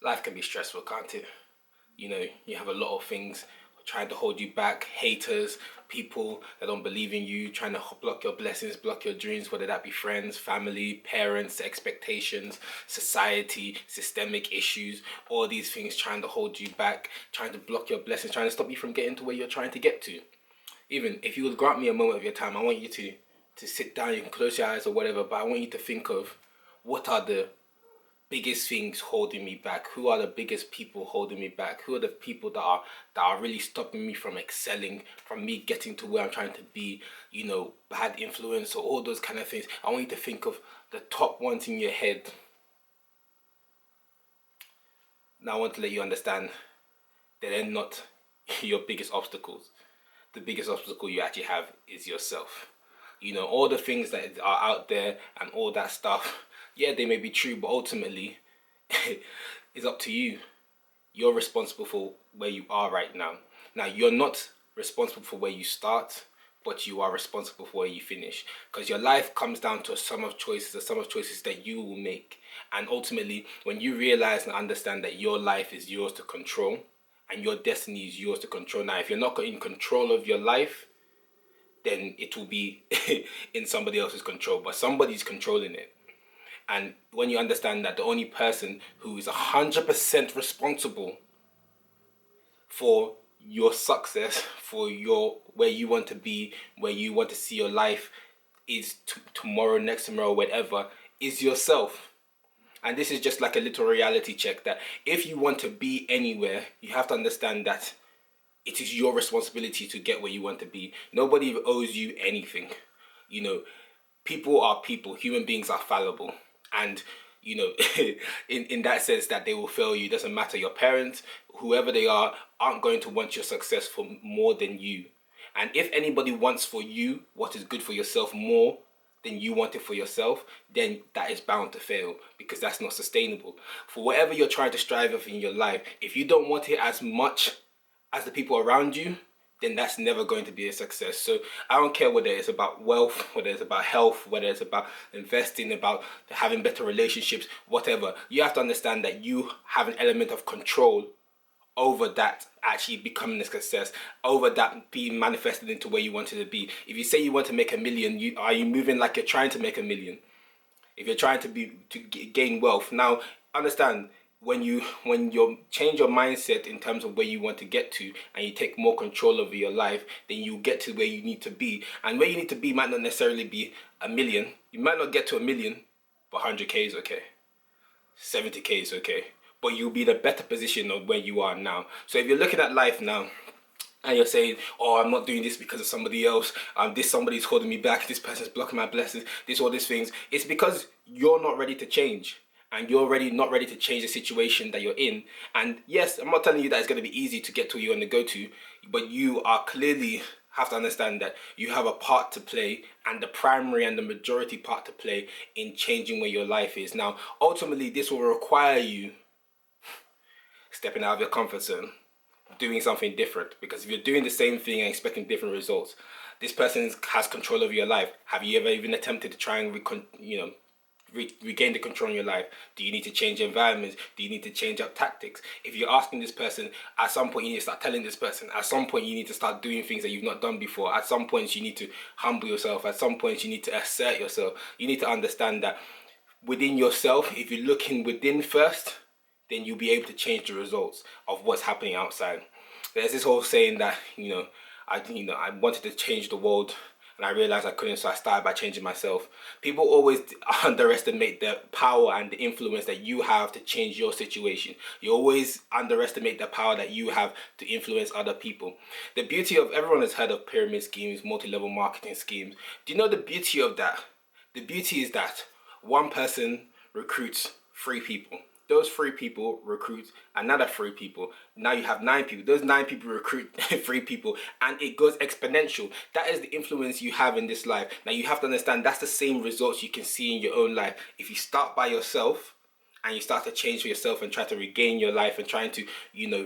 Life can be stressful, can't it? You know, you have a lot of things trying to hold you back, haters, people that don't believe in you, trying to block your blessings, block your dreams, whether that be friends, family, parents, expectations, society, systemic issues, all these things trying to hold you back, trying to block your blessings, trying to stop you from getting to where you're trying to get to. Even if you would grant me a moment of your time, I want you to sit down, you can close your eyes or whatever, but I want you to think of what are the biggest things holding me back? Who are the biggest people holding me back? Who are the people that are really stopping me from excelling, from me getting to where I'm trying to be? You know, bad influence or all those kind of things. I want you to think of the top ones in your head. Now I want to let you understand that they're not your biggest obstacles. The biggest obstacle you actually have is yourself. You know, all the things that are out there and all that stuff, yeah, they may be true, but ultimately, it's up to you. You're responsible for where you are right now. Now, you're not responsible for where you start, but you are responsible for where you finish. Because your life comes down to a sum of choices that you will make. And ultimately, when you realize and understand that your life is yours to control, and your destiny is yours to control. Now, if you're not in control of your life, then it will be in somebody else's control, but somebody's controlling it. And when you understand that the only person who is 100% responsible for your success, for your where you want to be, where you want to see your life is tomorrow, next tomorrow, whatever, is yourself. And this is just like a little reality check that if you want to be anywhere, you have to understand that it is your responsibility to get where you want to be. Nobody owes you anything. You know, people are people. Human beings are fallible. And, you know, in that sense that they will fail you. It doesn't matter. Your parents, whoever they are, aren't going to want your success for more than you. And if anybody wants for you what is good for yourself more than you want it for yourself, then that is bound to fail because that's not sustainable. For whatever you're trying to strive for in your life, if you don't want it as much as the people around you, then that's never going to be a success. So I don't care whether it's about wealth, whether it's about health, whether it's about investing, about having better relationships, whatever. You have to understand that you have an element of control over that actually becoming a success, over that being manifested into where you wanted to be. If you say you want to make 1 million, are you moving like you're trying to make 1 million? If you're trying to gain wealth, now understand when you change your mindset in terms of where you want to get to and you take more control over your life, then you get to where you need to be. And where you need to be might not necessarily be 1 million. You might not get to 1 million, but 100k is okay. 70k is okay. But you'll be in a better position of where you are now. So if you're looking at life now and you're saying, oh, I'm not doing this because of somebody else, somebody's holding me back, this person's blocking my blessings, all these things, it's because you're not ready to change. And you're already not ready to change the situation that you're in. And yes, I'm not telling you that it's going to be easy to get to where you want to go to, but you are clearly have to understand that you have a part to play, and the primary and the majority part to play in changing where your life is. Now, ultimately, this will require you stepping out of your comfort zone, doing something different. Because if you're doing the same thing and expecting different results, this person has control over your life. Have you ever even attempted to try and regain the control in your life? Do you need to change environments? Do you need to change up tactics? If you're asking this person, at some point you need to start telling this person. At some point you need to start doing things that you've not done before. At some point you need to humble yourself. At some point you need to assert yourself. You need to understand that within yourself, if you're looking within first, then you'll be able to change the results of what's happening outside. There's this whole saying that, I wanted to change the world and I realized I couldn't, so I started by changing myself. People always underestimate the power and the influence that you have to change your situation. You always underestimate the power that you have to influence other people. The beauty of, everyone has heard of pyramid schemes, multi-level marketing schemes. Do you know the beauty of that? The beauty is that one person recruits 3 people. Those 3 people recruit another 3 people. Now you have 9 people. Those 9 people recruit 3 people, and it goes exponential. That is the influence you have in this life. Now you have to understand that's the same results you can see in your own life. If you start by yourself and you start to change for yourself and try to regain your life and trying to,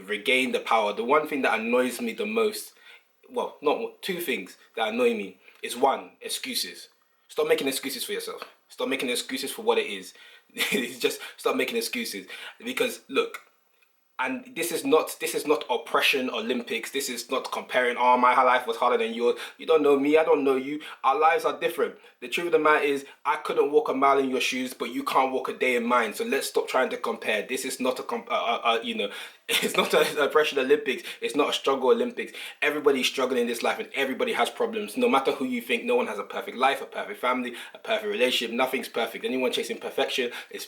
regain the power. The one thing that annoys me the most, well, not 2 things that annoy me, is 1, excuses. Stop making excuses for yourself. Stop making excuses for what it is. Just stop making excuses, because look, and this is not oppression Olympics. This is not comparing, oh, my life was harder than yours. You don't know me, I don't know you. Our lives are different. The truth of the matter is, I couldn't walk a mile in your shoes, but you can't walk a day in mine. So let's stop trying to compare. This is not it's not a oppression Olympics. It's not a struggle Olympics. Everybody's struggling in this life, and everybody has problems. No matter who you think, no one has a perfect life, a perfect family, a perfect relationship. Nothing's perfect. Anyone chasing perfection is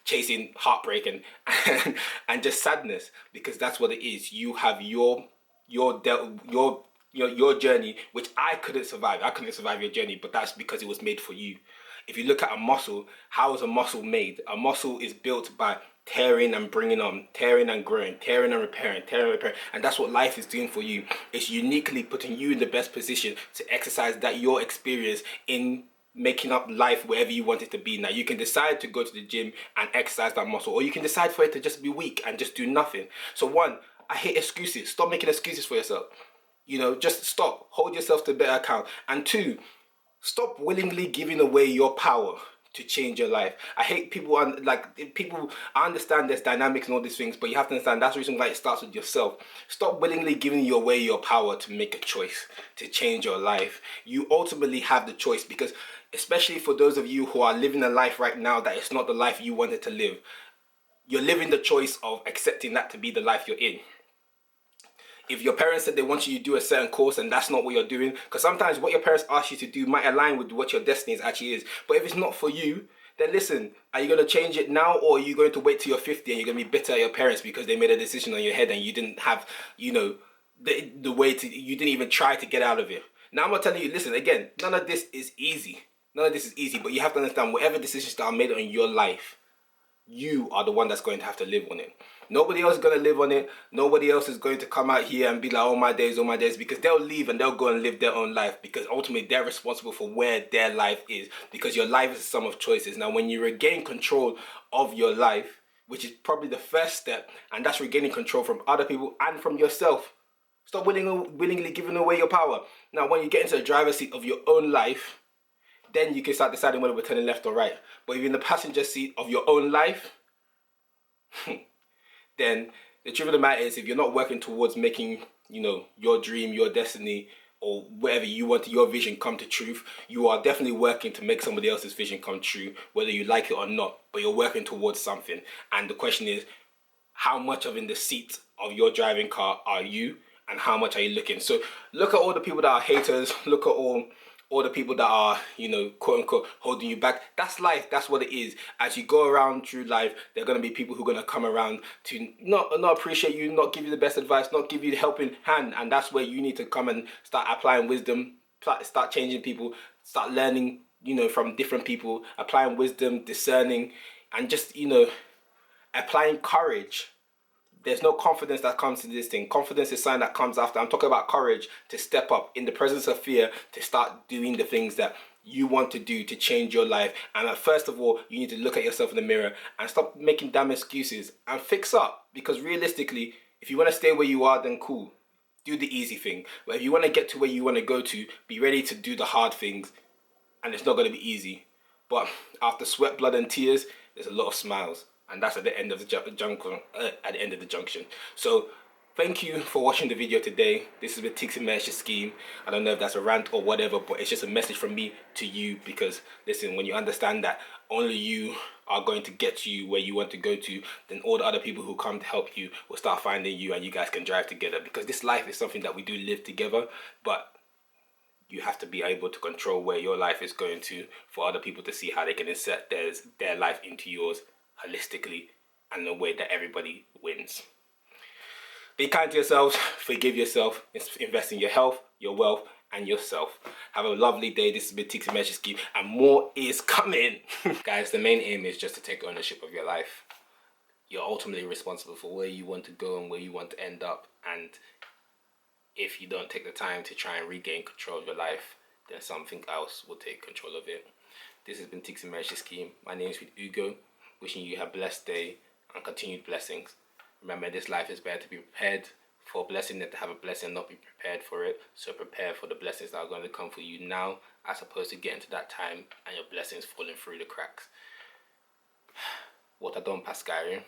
chasing heartbreak and just sadness, because that's what it is. You have your journey, which I couldn't survive. I couldn't survive your journey, but that's because it was made for you. If you look at a muscle, how is a muscle made? A muscle is built by tearing and bringing on, tearing and growing, tearing and repairing, tearing and repairing. And that's what life is doing for you. It's uniquely putting you in the best position to exercise that your experience in making up life wherever you want it to be. Now, you can decide to go to the gym and exercise that muscle, or you can decide for it to just be weak and just do nothing. So one, I hate excuses. Stop making excuses for yourself. Just stop. Hold yourself to a better account. And two, stop willingly giving away your power to change your life. I hate people, I understand there's dynamics and all these things, but you have to understand that's the reason why it starts with yourself. Stop willingly giving away your power to make a choice, to change your life. You ultimately have the choice, because especially for those of you who are living a life right now that is not the life you wanted to live, you're living the choice of accepting that to be the life you're in. If your parents said they want you to do a certain course and that's not what you're doing, because sometimes what your parents ask you to do might align with what your destiny actually is. But if it's not for you, then listen, are you going to change it now, or are you going to wait till you're 50 and you're going to be bitter at your parents because they made a decision on your head and you didn't have, the way to, you didn't even try to get out of it. Now I'm going to tell you, listen, again, none of this is easy. None of this is easy, but you have to understand, whatever decisions that are made on your life, you are the one that's going to have to live on it. Nobody else is going to live on it. Nobody else is going to come out here and be like, oh my days, because they'll leave and they'll go and live their own life, because ultimately they're responsible for where their life is, because your life is a sum of choices. Now, when you regain control of your life, which is probably the first step, and that's regaining control from other people and from yourself. Stop willingly giving away your power. Now, when you get into the driver's seat of your own life, then you can start deciding whether we're turning left or right. But if you're in the passenger seat of your own life, then the truth of the matter is, if you're not working towards making, your dream, your destiny, or whatever you want, your vision come to truth, you are definitely working to make somebody else's vision come true, whether you like it or not, but you're working towards something. And the question is, how much of in the seat of your driving car are you, and how much are you looking? So look at all the people that are haters, look at all the people that are, quote unquote, holding you back. That's life. That's what it is. As you go around through life, there are going to be people who are going to come around to not appreciate you, not give you the best advice, not give you the helping hand. And that's where you need to come and start applying wisdom, start changing people, start learning, from different people, applying wisdom, discerning, and just, applying courage. There's no confidence that comes to this thing. Confidence is something that comes after. I'm talking about courage to step up in the presence of fear, to start doing the things that you want to do to change your life. And first of all, you need to look at yourself in the mirror and stop making damn excuses and fix up. Because realistically, if you want to stay where you are, then cool. Do the easy thing. But if you want to get to where you want to go to, be ready to do the hard things. And it's not going to be easy. But after sweat, blood, and tears, there's a lot of smiles. And that's at the end of the junction. So thank you for watching the video today. This is the Tix Immersion Scheme. I don't know if that's a rant or whatever, but it's just a message from me to you, because listen, when you understand that only you are going to get you where you want to go to, then all the other people who come to help you will start finding you, and you guys can drive together, because this life is something that we do live together, but you have to be able to control where your life is going to for other people to see how they can insert their life into yours holistically, and the way that everybody wins. Be kind to yourselves, forgive yourself, invest in your health, your wealth, and yourself. Have a lovely day. This has been Tix Immersion Scheme, and more is coming. Guys, the main aim is just to take ownership of your life. You're ultimately responsible for where you want to go and where you want to end up, and if you don't take the time to try and regain control of your life, then something else will take control of it. This has been Tix Immersion Scheme. My name is Ugo. Wishing you a blessed day and continued blessings. Remember, this life is better to be prepared for a blessing than to have a blessing and not be prepared for it. So prepare for the blessings that are going to come for you now, as opposed to getting to that time and your blessings falling through the cracks. water don't pass Skyrim.